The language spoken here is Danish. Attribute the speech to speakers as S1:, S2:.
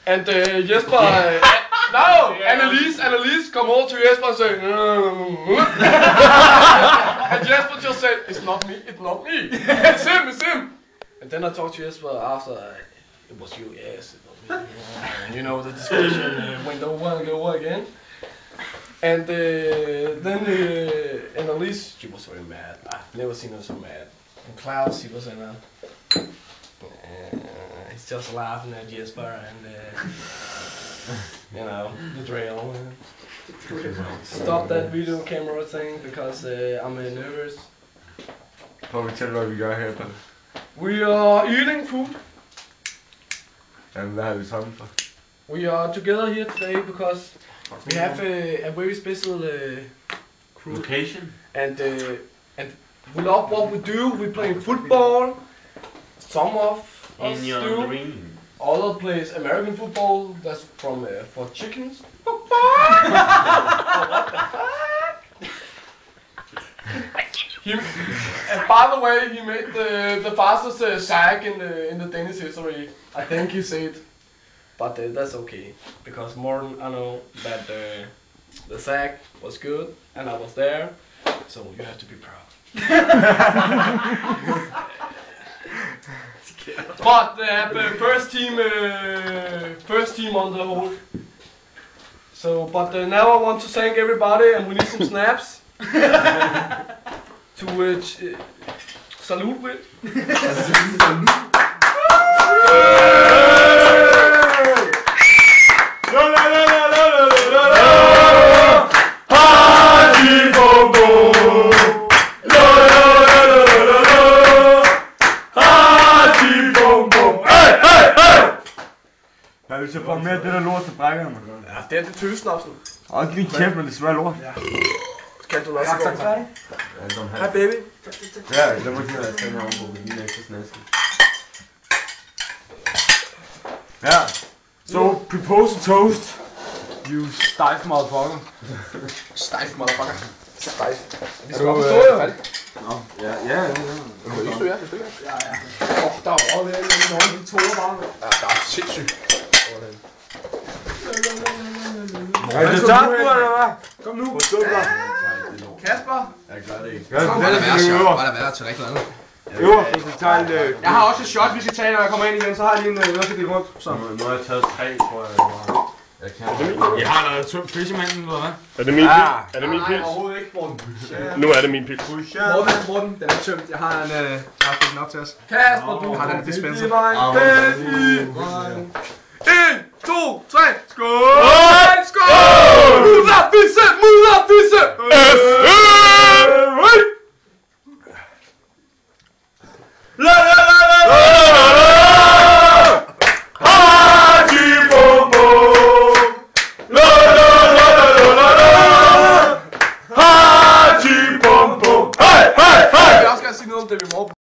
S1: And Jesper, Annalise come over to Jesper and said, and Jesper just said, it's not me, it's him. And then I talked to Jesper after, it was you, yes, it was me. And you know, the discussion went over again. And then Annalise, she was very mad. I've never seen her so mad. And Klaus, he was in a... he's just laughing at Jesper and, you know, the drill. Stop that video camera thing because I'm nervous.
S2: Prøv at fortælle, hvad vi gør her, Palle.
S1: We are eating food.
S2: Jamen, hvad har vi sammen for?
S1: We are together here today because we have a very special
S3: location.
S1: And we love what we do. We play football. Some of us do. Other plays American football. That's from for chickens. What the fuck? And by the way, he made the fastest sack in the Danish history. I think he said, but that's okay because Morten, I know that the sack was good and I was there, so you have to be proud. But first team on the whole. So, but now I want to thank everybody, and we need some snaps to salute with.
S2: Nej, hvis jeg får mere af det der lort, så brækker jeg mig.
S1: Ja, det er det tøsnapsen.
S2: Og din kæft, men det smager lort.
S1: Ja. Skal du også gå?
S4: Hej baby.
S2: Ja, det må ikke være at stande ovenpå med dine ekstra snaske. Ja. So, propose a toast. You stiff motherfucker.
S1: Stiff motherfucker. Stiff. Vi skal
S4: gå
S1: op på stået,
S2: Nå, ja.
S1: Du må ikke stå her, det stykker. Ja. Der er over ved nogle de toer bare. Ja, der er sindssygt.
S2: Er det start nu, eller hvad?
S1: Kom nu.
S2: Ja.
S1: Kasper.
S2: Jeg klarer det ikke.
S4: Hvad er der værre shot? Hvad er der værre til rigtig andet?
S2: Øver, du skal tage en...
S1: Jeg har også et shot, vi skal tage, når jeg kommer ind igen. Så har jeg lige en ørkedel rundt. Så.
S2: Nu har jeg taget 3, tror jeg.
S3: Jeg har da tømt fissemanden, eller hvad?
S5: Er det min pils? Er det min
S1: Nej,
S5: pils?
S1: overhovedet ikke, Morten.
S5: Nu er det min pils.
S1: Morten, den er tømt. Jeg har den op til os. Kasper, du
S4: har den dispenser.
S1: Det var en 1, 2, 3, skål!